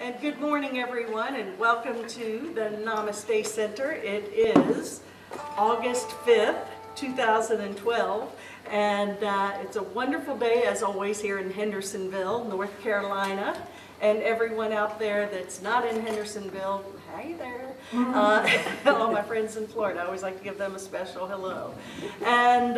And good morning, everyone, and welcome to the Namaste Center. It is August 5th, 2012, and it's a wonderful day, as always, here in Hendersonville, North Carolina. And everyone out there that's not in Hendersonville, hey there. All my friends in Florida, I always like to give them a special hello. And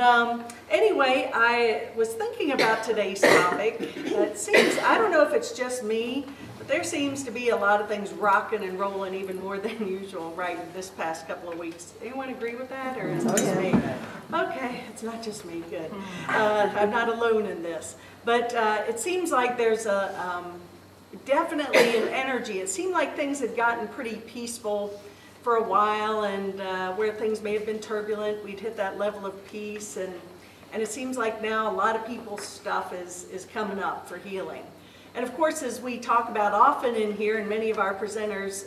anyway, I was thinking about today's topic. It seems, I don't know if it's just me, but there seems to be a lot of things rocking and rolling even more than usual right this past couple of weeks. Anyone agree with that, or is it just me? Okay, it's not just me, good. I'm not alone in this. But it seems like there's a definitely an energy. It seemed like things had gotten pretty peaceful for a while, and where things may have been turbulent, we'd hit that level of peace, and it seems like now a lot of people's stuff is coming up for healing. And of course, as we talk about often in here, and many of our presenters,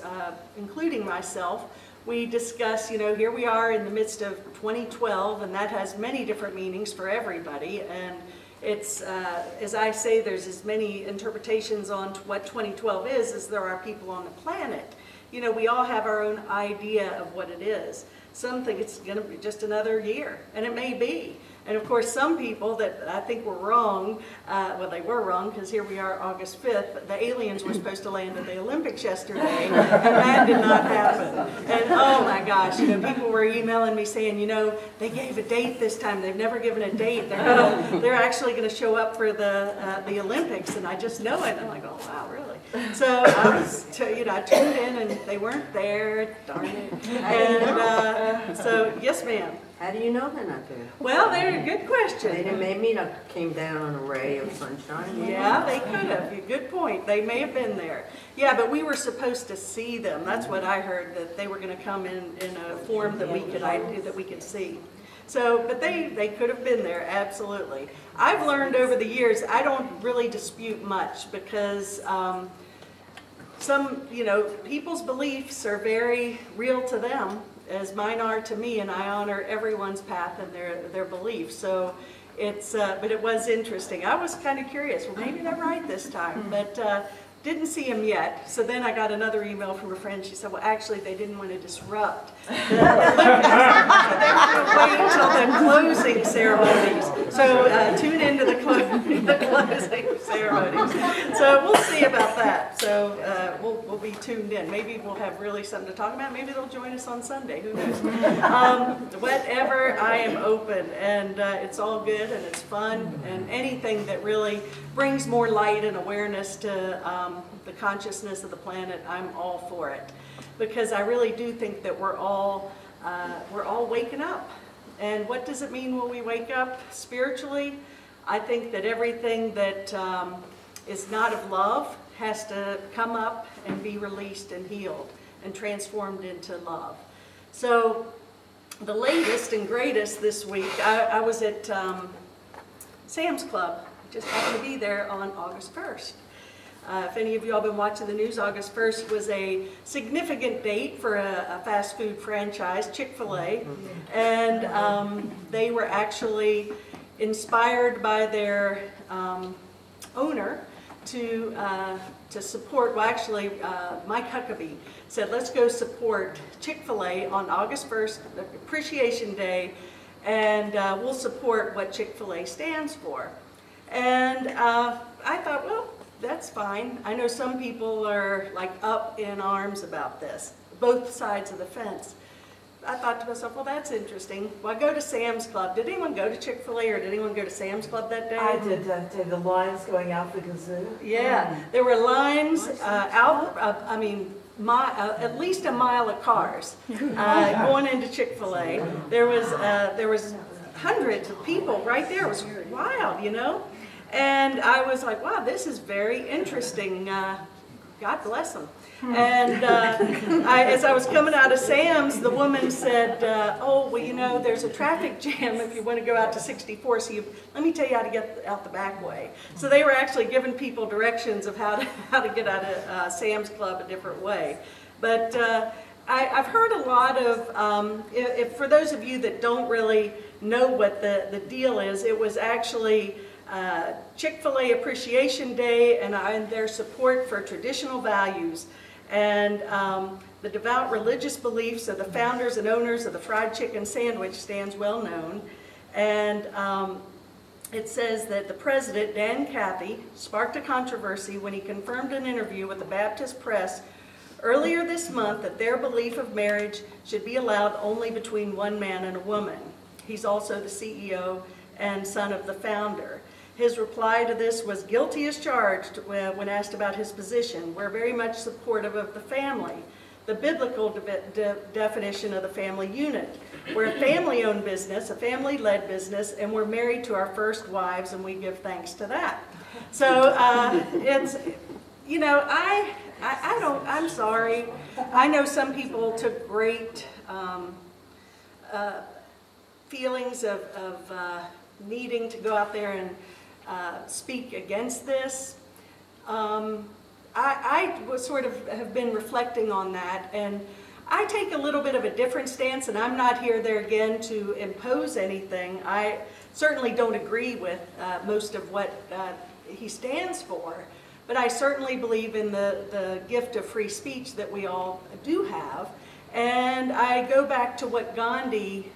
including myself, we discuss, you know, here we are in the midst of 2012, and that has many different meanings for everybody. And it's, as I say, there's as many interpretations on what 2012 is as there are people on the planet. You know, we all have our own idea of what it is. Some think it's going to be just another year, and it may be. And of course, some people that I think were wrong, well, they were wrong, because here we are August 5th. The aliens were supposed to land at the Olympics yesterday, and that did not happen. And oh my gosh, you know, people were emailing me saying, you know, they gave a date this time. They've never given a date. They're actually going to show up for the Olympics, and I just know it. I'm like, oh wow, really? So I was, you know, I tuned in, and they weren't there. Darn it. And so, yes, ma'am. How do you know they're not there? Well, they're a good question. They may mean it came down on a ray of sunshine. Yeah, they could have. Good point. They may have been there. Yeah, but we were supposed to see them. That's what I heard, that they were going to come in a form that we could see. So, but they could have been there, absolutely. I've learned over the years, I don't really dispute much, because some, you know, people's beliefs are very real to them, as mine are to me, and I honor everyone's path and their beliefs. So it's, but it was interesting. I was kind of curious, well, maybe they're right this time, but didn't see him yet. So then I got another email from a friend. She said, well, actually, they didn't want to disrupt the Olympics. So they were going to wait until the closing ceremonies. So tune into the closing ceremonies. So we'll see about that. So we'll be tuned in. Maybe we'll have really something to talk about. Maybe they'll join us on Sunday. Who knows? Whatever, I am open. And it's all good, and it's fun. And anything that really brings more light and awareness to the consciousness of the planet, I'm all for it, because I really do think that we're all waking up. And what does it mean when we wake up spiritually? I think that everything that is not of love has to come up and be released and healed and transformed into love. So the latest and greatest this week, I was at Sam's Club. Just happened to be there on August 1st. If any of you all been watching the news, August 1st was a significant date for a fast food franchise, Chik Fil A, and they were actually inspired by their owner to support. Well, actually, Mike Huckabee said, "Let's go support Chik Fil A on August 1st, Appreciation Day, and we'll support what Chik Fil A stands for." And I thought, well, that's fine. I know some people are like up in arms about this, both sides of the fence. I thought to myself, well, that's interesting. Well, I go to Sam's Club. Did anyone go to Chik Fil A, or did anyone go to Sam's Club that day? I did that day. The lines going out the kazoo. Yeah, there were lines out, I mean, at least a mile of cars going into Chik Fil A. There was hundreds of people right there. It was wild, you know? And I was like, wow, this is very interesting. God bless them. And as I was coming out of Sam's, the woman said, oh, well, you know, there's a traffic jam if you want to go out to 64, so let me tell you how to get out the back way. So they were actually giving people directions of how to get out of Sam's Club a different way. But I've heard a lot of, for those of you that don't really know what the deal is, it was actually Chik Fil A Appreciation Day and their support for traditional values and the devout religious beliefs of the founders and owners of the fried chicken sandwich stands well known. And it says that the president, Dan Cathy, sparked a controversy when he confirmed an interview with the Baptist Press earlier this month that their belief of marriage should be allowed only between one man and a woman. He's also the CEO and son of the founder. His reply to this was guilty as charged when asked about his position. We're very much supportive of the family, the biblical definition of the family unit. We're a family-owned business, a family-led business, and we're married to our first wives, and we give thanks to that. So it's, you know, I'm sorry. I know some people took great feelings of needing to go out there and speak against this. I was sort of have been reflecting on that, and I take a little bit of a different stance, and I'm not here there again to impose anything. I certainly don't agree with most of what he stands for, but I certainly believe in the gift of free speech that we all do have. And I go back to what Gandhi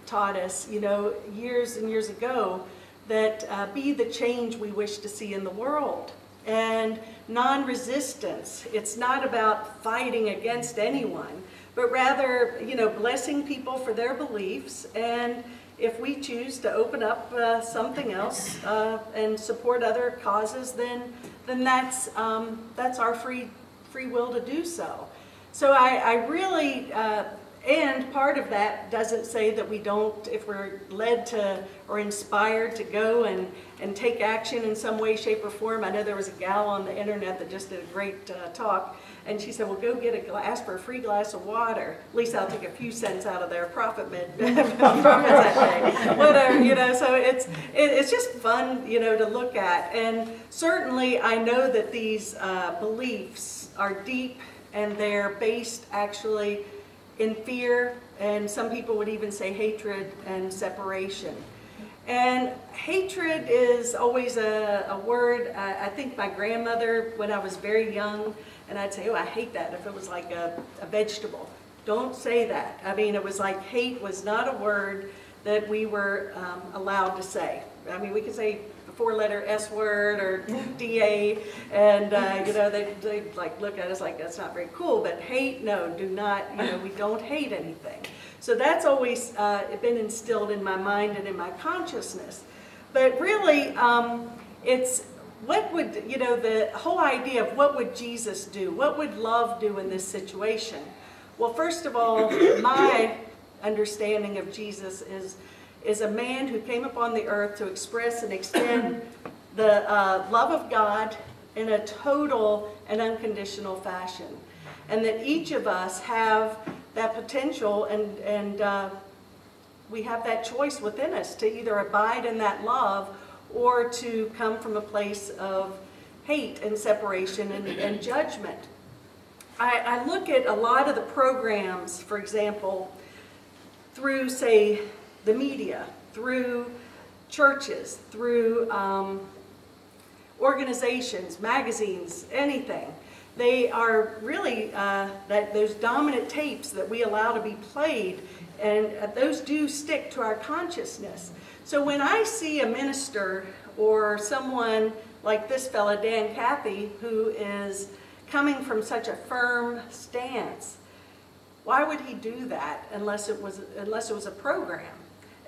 taught us, you know, years and years ago, that be the change we wish to see in the world. And non-resistance, it's not about fighting against anyone, but rather, you know, blessing people for their beliefs. And if we choose to open up something else and support other causes, then that's our free will to do so. So I really, and part of that doesn't say that we don't, if we're led to or inspired to go and take action in some way, shape, or form. I know there was a gal on the internet that just did a great talk, and she said, well, go get ask for a free glass of water. At least I'll take a few cents out of their profits that day. Whatever, you know, so it's just fun, you know, to look at. And certainly I know that these beliefs are deep, and they're based actually in fear, and some people would even say hatred and separation. And hatred is always a word. I think my grandmother, when I was very young, and I'd say, oh, I hate that, if it was like a vegetable. Don't say that. I mean, it was like hate was not a word that we were allowed to say. I mean, we could say the four-letter S word or DA, and you know, they like look at us like that's not very cool. But hate, no, do not. You know, we don't hate anything. So that's always been instilled in my mind and in my consciousness. But really, it's what would, you know, the whole idea of what would Jesus do? What would love do in this situation? Well, first of all, my understanding of Jesus is a man who came upon the earth to express and extend the love of God in a total and unconditional fashion. And that each of us have that potential, and we have that choice within us to either abide in that love or to come from a place of hate and separation and judgment. I look at a lot of the programs, for example, through, say, the media, through churches, through organizations, magazines, anything. They are really those dominant tapes that we allow to be played, and those do stick to our consciousness. So when I see a minister or someone like this fella, Dan Cathy, who is coming from such a firm stance, why would he do that unless it was a program?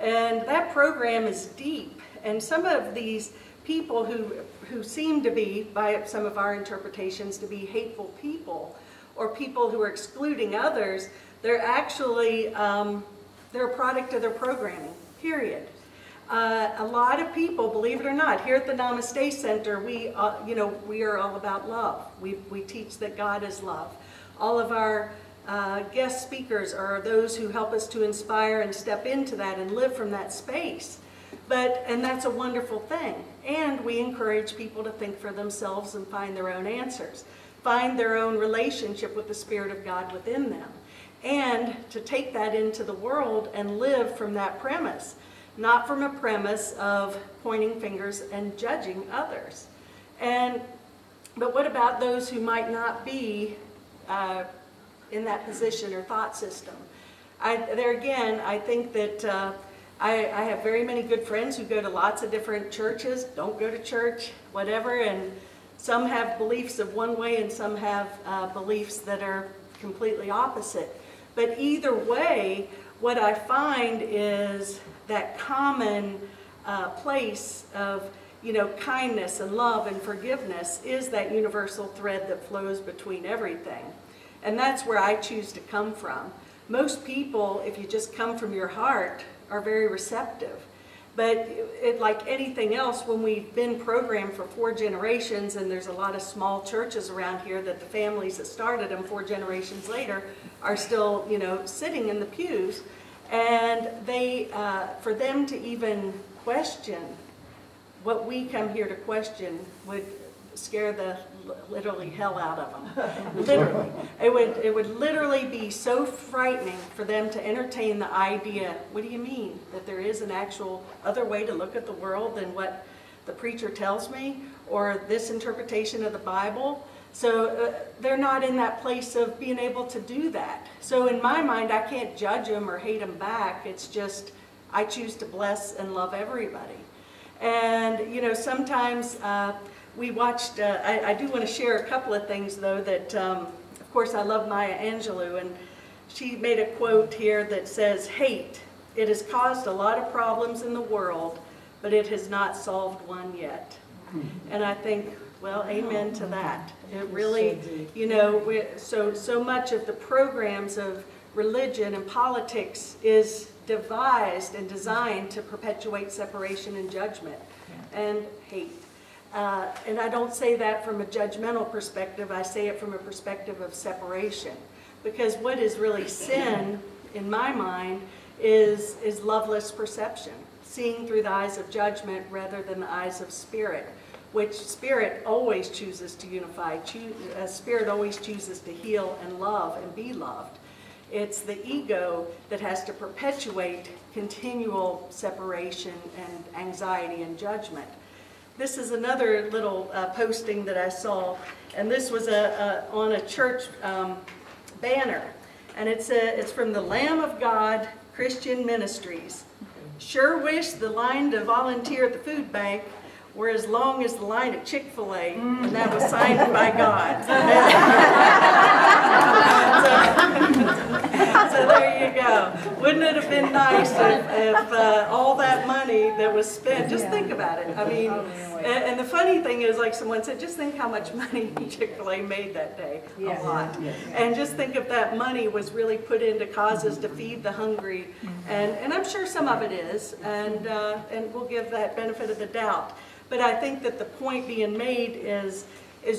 And that program is deep, and some of these people who seem to be, by some of our interpretations, to be hateful people, or people who are excluding others, they're actually, they're a product of their programming, period. A lot of people, believe it or not, here at the Namaste Center, we are all about love. We teach that God is love. All of our guest speakers are those who help us to inspire and step into that and live from that space. And that's a wonderful thing. And we encourage people to think for themselves and find their own answers, find their own relationship with the Spirit of God within them, and to take that into the world and live from that premise. not from a premise of pointing fingers and judging others. But what about those who might not be in that position or thought system? There again, I think that I have very many good friends who go to lots of different churches, don't go to church, whatever, and some have beliefs of one way and some have beliefs that are completely opposite. But either way, what I find is that common place of kindness and love and forgiveness is that universal thread that flows between everything. And that's where I choose to come from. Most people, if you just come from your heart, are very receptive. But like anything else, when we've been programmed for 4 generations, and there's a lot of small churches around here that the families that started them 4 generations later are still, sitting in the pews, and for them to even question what we come here to question would scare the literally hell out of them. Literally. It would literally be so frightening for them to entertain the idea, what do you mean? That there is an actual other way to look at the world than what the preacher tells me? Or this interpretation of the Bible? So they're not in that place of being able to do that. So in my mind, I can't judge them or hate them back. It's just, I choose to bless and love everybody. And, sometimes we watched, I do want to share a couple of things, though, that, of course, I love Maya Angelou, and she made a quote here that says, "Hate, it has caused a lot of problems in the world, but it has not solved one yet." And I think, well, amen to that. It really, so much of the programs of religion and politics is devised and designed to perpetuate separation and judgment and hate. And I don't say that from a judgmental perspective, I say it from a perspective of separation. Because what is really sin, in my mind, is loveless perception, seeing through the eyes of judgment rather than the eyes of spirit, which spirit always chooses to unify, spirit always chooses to heal and love and be loved. It's the ego that has to perpetuate continual separation and anxiety and judgment. This is another little posting that I saw, and this was on a church banner, and it's from the Lamb of God Christian Ministries. "Sure wish the line to volunteer at the food bank were as long as the line at Chik Fil A, and that was signed by God." So there you go. Wouldn't it have been nice if all that money that was spent, just think about it. I mean, and the funny thing is, like someone said, just think how much money Chik Fil A made that day. A lot. And just think if that money was really put into causes to feed the hungry. And I'm sure some of it is, and we'll give that benefit of the doubt. But I think that the point being made is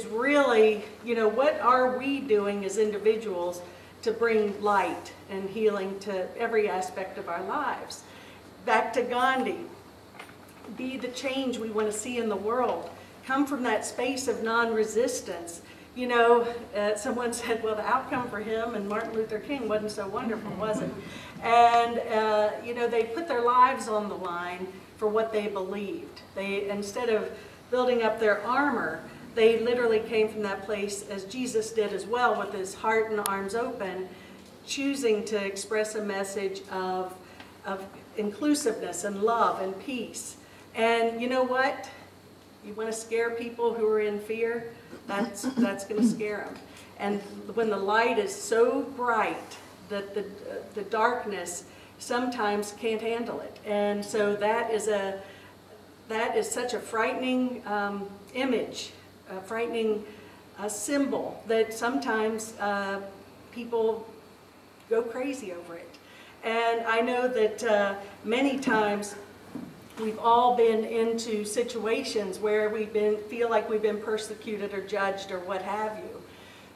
really, what are we doing as individuals to bring light and healing to every aspect of our lives? Back to Gandhi, be the change we want to see in the world. Come from that space of non-resistance. Someone said, well, the outcome for him and Martin Luther King wasn't so wonderful, was it? And, they put their lives on the line for what they believed. They, instead of building up their armor, they literally came from that place, as Jesus did as well, with his heart and arms open, choosing to express a message of inclusiveness and love and peace. And you know what? You want to scare people who are in fear? That's going to scare them. And when the light is so bright that the darkness sometimes can't handle it. And so that is such a frightening image, a frightening symbol that sometimes people go crazy over it. And I know that many times we've all been into situations where feel like we've been persecuted or judged or what have you.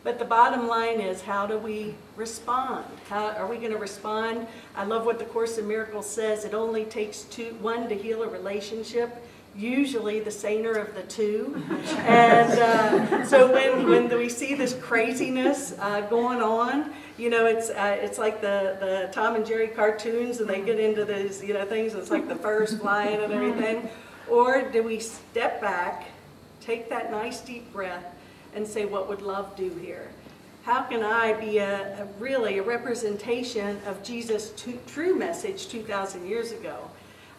But the bottom line is, how do we respond? How are we going to respond? I love what the Course in Miracles says. It only takes one to heal a relationship. usually the saner of the two. And so when we see this craziness going on, you know, it's like the Tom and Jerry cartoons, and they get into these, you know, things, it's like the furs flying and everything. Or do we step back, take that nice deep breath, and say, what would love do here? How can I be really a representation of Jesus' true message 2,000 years ago?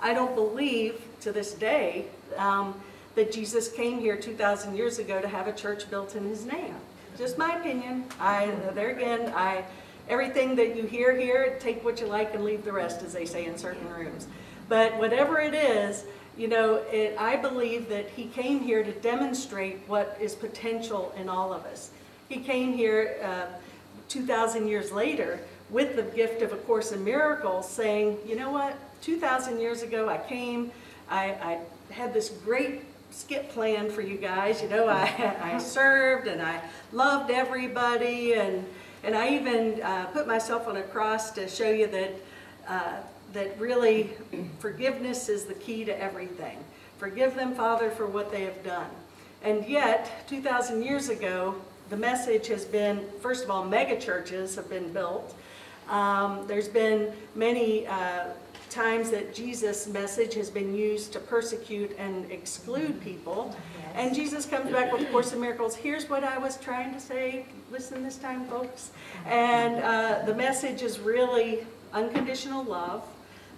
I don't believe to this day that Jesus came here 2,000 years ago to have a church built in his name. Just my opinion. Everything that you hear here, take what you like and leave the rest, as they say in certain rooms. But whatever it is, you know, I believe that he came here to demonstrate what is potential in all of us. He came here 2,000 years later with the gift of A Course in Miracles, saying, you know what, 2,000 years ago I came, I had this great skit plan for you guys. You know, I served and I loved everybody, and I even put myself on a cross to show you that really forgiveness is the key to everything. Forgive them, Father, for what they have done. And yet, 2,000 years ago, the message has been, first of all, mega churches have been built. There's been many times that Jesus' message has been used to persecute and exclude people. Yes. And Jesus comes back with A Course in Miracles. Here's what I was trying to say. Listen this time, folks. And the message is really unconditional love,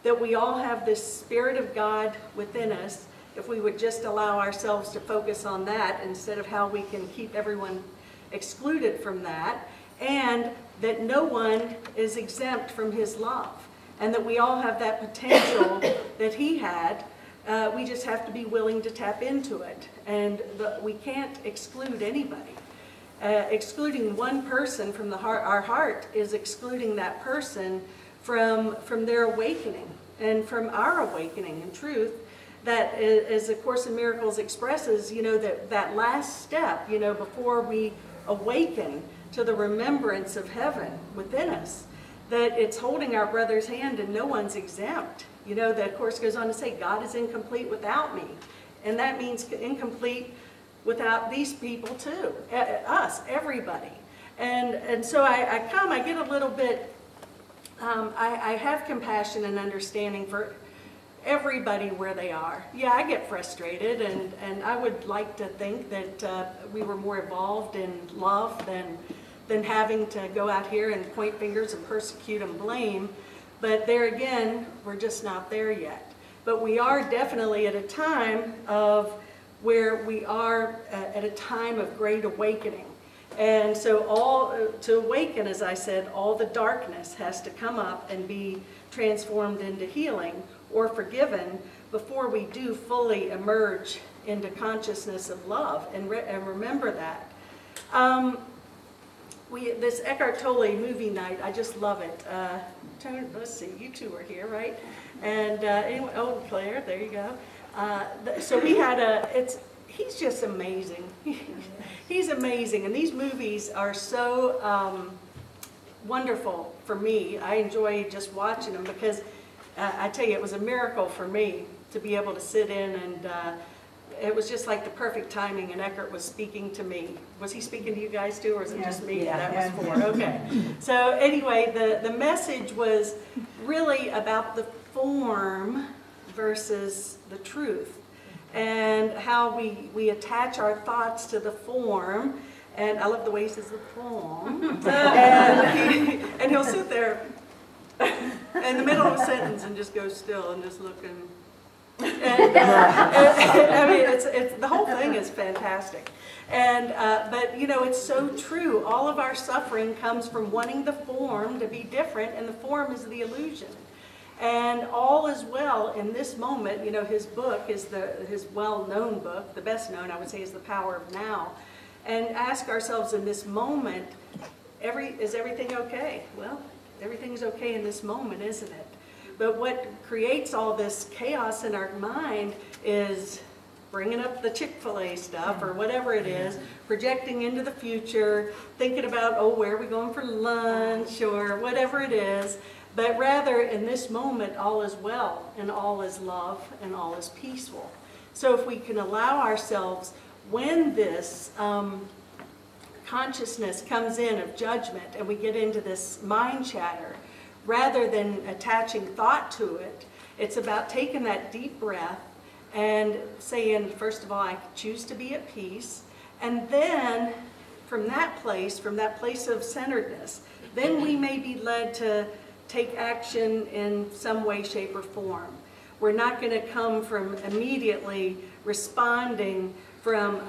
that we all have this Spirit of God within us, if we would just allow ourselves to focus on that instead of how we can keep everyone excluded from that, and that no one is exempt from his love, and that we all have that potential that he had. We just have to be willing to tap into it, and we can't exclude anybody. Excluding one person from our heart is excluding that person from their awakening and from our awakening in truth. That, as A Course in Miracles expresses, you know, that last step, you know, before we awaken to the remembrance of heaven within us, that it's holding our brother's hand and no one's exempt. You know, the Course goes on to say, God is incomplete without me. And that means incomplete without these people too, us, everybody. And so I get a little bit, I have compassion and understanding for everybody where they are. Yeah, I get frustrated, and I would like to think that we were more evolved in love than having to go out here and point fingers and persecute and blame. But there again, we're just not there yet. But we are definitely at a time of where we are at a time of great awakening. And so to awaken, as I said, all the darkness has to come up and be transformed into healing or forgiven before we do fully emerge into consciousness of love, and remember that. This Eckhart Tolle movie night, I just love it. Let's see, you two are here, right? And anyway, oh, Claire, there you go. So we had he's just amazing. He's amazing, and these movies are so wonderful for me. I enjoy just watching them because I tell you, it was a miracle for me to be able to sit in, and it was just like the perfect timing, and Eckhart was speaking to me. Was he speaking to you guys too, or was it just me? Yeah, that was for? Okay. So anyway, the message was really about the form versus the truth, and how we attach our thoughts to the form. And I love the way he says the form. And he'll sit there in the middle of a sentence and just go still and just look and I mean, it's the whole thing is fantastic. And but you know, it's so true. All of our suffering comes from wanting the form to be different, and the form is the illusion. And all is well in this moment. You know, his book is his well-known book, the best known, I would say, is The Power of Now. And ask ourselves in this moment, is everything okay? Well, everything's okay in this moment, isn't it? But what creates all this chaos in our mind is bringing up the Chik Fil A stuff or whatever it is, projecting into the future, thinking about, oh, where are we going for lunch or whatever it is. But rather, in this moment, all is well, and all is love, and all is peaceful. So if we can allow ourselves, when this consciousness comes in of judgment and we get into this mind chatter, rather than attaching thought to it, it's about taking that deep breath and saying, first of all, I choose to be at peace. And then from that place of centeredness, then we may be led to take action in some way, shape, or form. We're not going to come from immediately responding from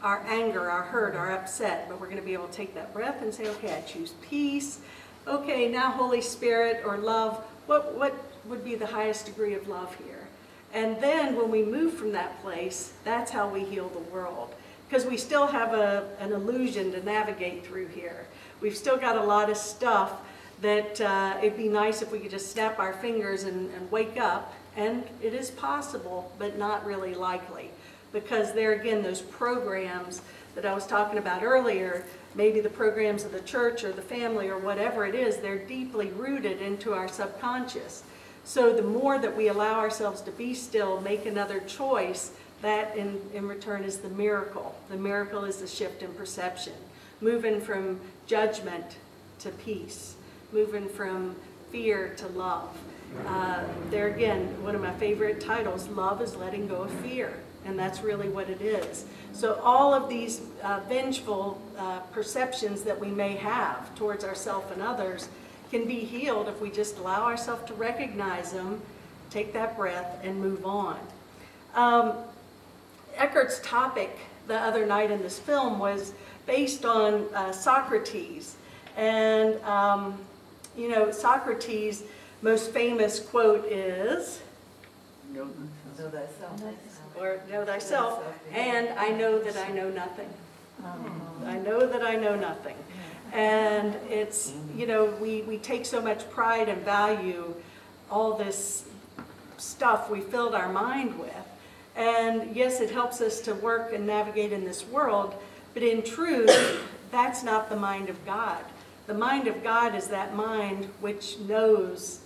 our anger, our hurt, our upset, but we're going to be able to take that breath and say, okay, I choose peace. Okay, now Holy Spirit or love, what would be the highest degree of love here? And then when we move from that place, that's how we heal the world. Because we still have an illusion to navigate through here. We've still got a lot of stuff that it'd be nice if we could just snap our fingers and wake up. And it is possible, but not really likely. Because there again, those programs that I was talking about earlier, maybe the programs of the church or the family or whatever it is, they're deeply rooted into our subconscious. So the more that we allow ourselves to be still, make another choice, that in return is the miracle. The miracle is the shift in perception. Moving from judgment to peace. Moving from fear to love. There again, one of my favorite titles, Love is Letting Go of Fear. And that's really what it is. So all of these vengeful perceptions that we may have towards ourselves and others can be healed if we just allow ourselves to recognize them, take that breath, and move on. Eckart's topic the other night in this film was based on Socrates. And, you know, Socrates' most famous quote is, Know thyself. or know thyself, and I know that I know nothing. I know that I know nothing. And it's, you know, we take so much pride and value all this stuff we filled our mind with. And yes, it helps us to work and navigate in this world, but in truth, that's not the mind of God. The mind of God is that mind which knows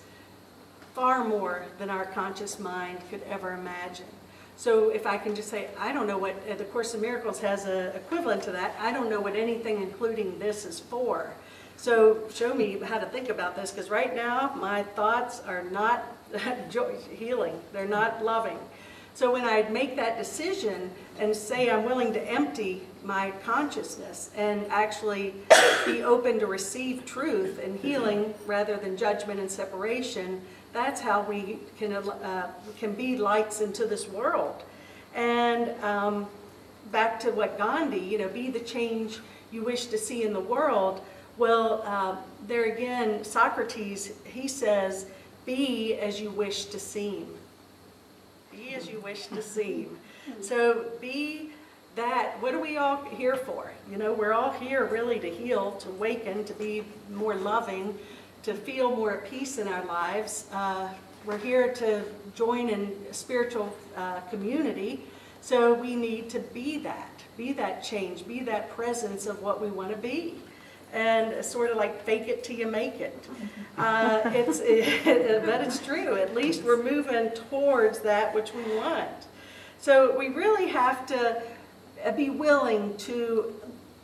far more than our conscious mind could ever imagine. So if I can just say, I don't know what, the Course in Miracles has an equivalent to that, I don't know what anything including this is for. So show me how to think about this, because right now my thoughts are not healing, they're not loving. So when I make that decision and say I'm willing to empty my consciousness and actually be open to receive truth and healing rather than judgment and separation, that's how we can be lights into this world. And back to what Gandhi, you know, be the change you wish to see in the world. Well, there again, Socrates, he says, be as you wish to seem. Be as you wish to seem. So be that. What are we all here for? You know, we're all here really to heal, to awaken, to be more loving, to feel more at peace in our lives. We're here to join in a spiritual community, so we need to be that change, be that presence of what we want to be. And sort of like fake it till you make it. But it's true. At least we're moving towards that which we want. So we really have to be willing to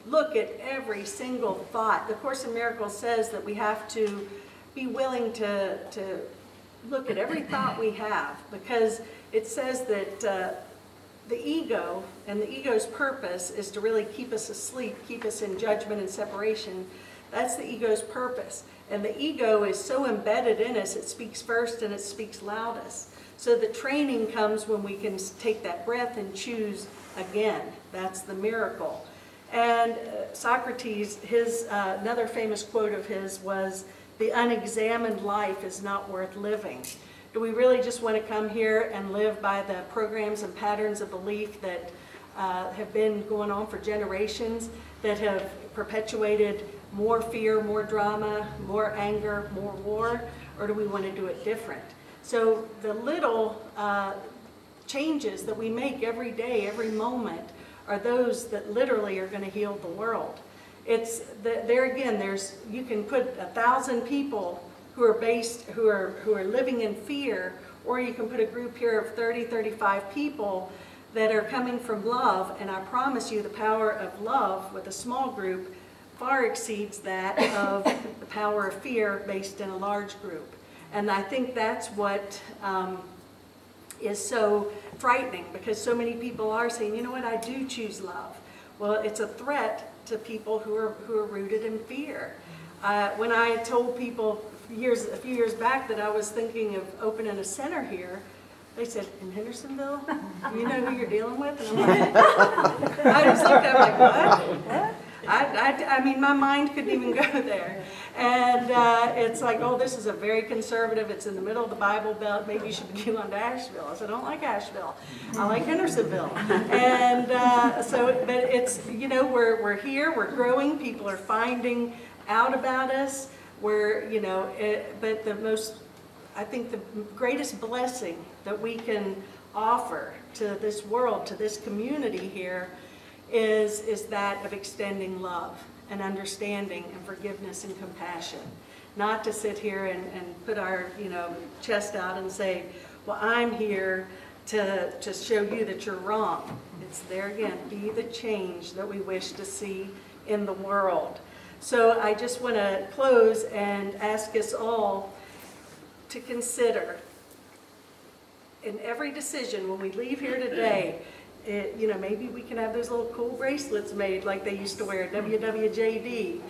look at every single thought. The Course in Miracles says that we have to be willing to look at every thought we have, because it says that the ego, and the ego's purpose is to really keep us asleep, keep us in judgment and separation. That's the ego's purpose. And the ego is so embedded in us, it speaks first and it speaks loudest. So the training comes when we can take that breath and choose again. That's the miracle. And Socrates, another famous quote of his was, "The unexamined life is not worth living." Do we really just want to come here and live by the programs and patterns of belief that have been going on for generations, that have perpetuated more fear, more drama, more anger, more war? Or do we want to do it different? So the little changes that we make every day, every moment, are those that literally are going to heal the world. It's there again. You can put 1,000 people who are living in fear or you can put a group here of 30, 35 people that are coming from love, and I promise you the power of love with a small group far exceeds that of the power of fear based in a large group. And I think that's what is so frightening, because so many people are saying, you know what, I do choose love. Well, it's a threat to people who are rooted in fear. When I told people a few years back that I was thinking of opening a center here, they said, in Hendersonville? You know who you're dealing with? And I'm like, I just looked at them like, what? I mean, my mind couldn't even go there. And it's like, oh, this is a very conservative, it's in the middle of the Bible Belt, maybe you should be on to Asheville. I said, I don't like Asheville, I like Hendersonville. And but it's, you know, we're here, we're growing, people are finding out about us, we're, you know, but I think the greatest blessing that we can offer to this world, to this community here, is that of extending love and understanding and forgiveness and compassion. Not to sit here and put our, you know, chest out and say, well, I'm here to show you that you're wrong. It's there again, be the change that we wish to see in the world. So I just want to close and ask us all to consider in every decision when we leave here today, you know, maybe we can have those little cool bracelets made like they used to wear, WWJD,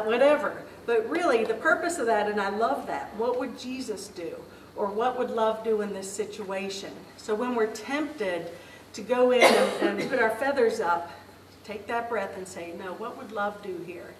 whatever. But really, the purpose of that, and I love that, what would Jesus do? Or what would love do in this situation? So when we're tempted to go in and put our feathers up, take that breath and say, no, what would love do here?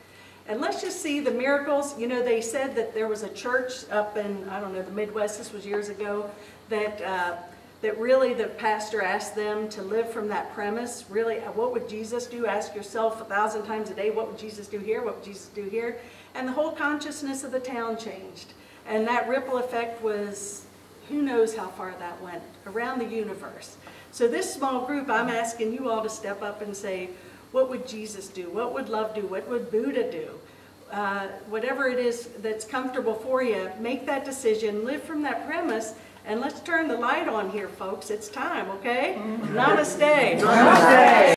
And let's just see the miracles. You know, they said that there was a church up in, I don't know, the Midwest, this was years ago, that really the pastor asked them to live from that premise. Really, what would Jesus do? Ask yourself 1,000 times a day, what would Jesus do here? What would Jesus do here? And the whole consciousness of the town changed. And that ripple effect was, who knows how far that went, around the universe. So this small group, I'm asking you all to step up and say, what would Jesus do? What would love do? What would Buddha do? Whatever it is that's comfortable for you, make that decision, live from that premise, and let's turn the light on here, folks. It's time, okay? Namaste. Namaste.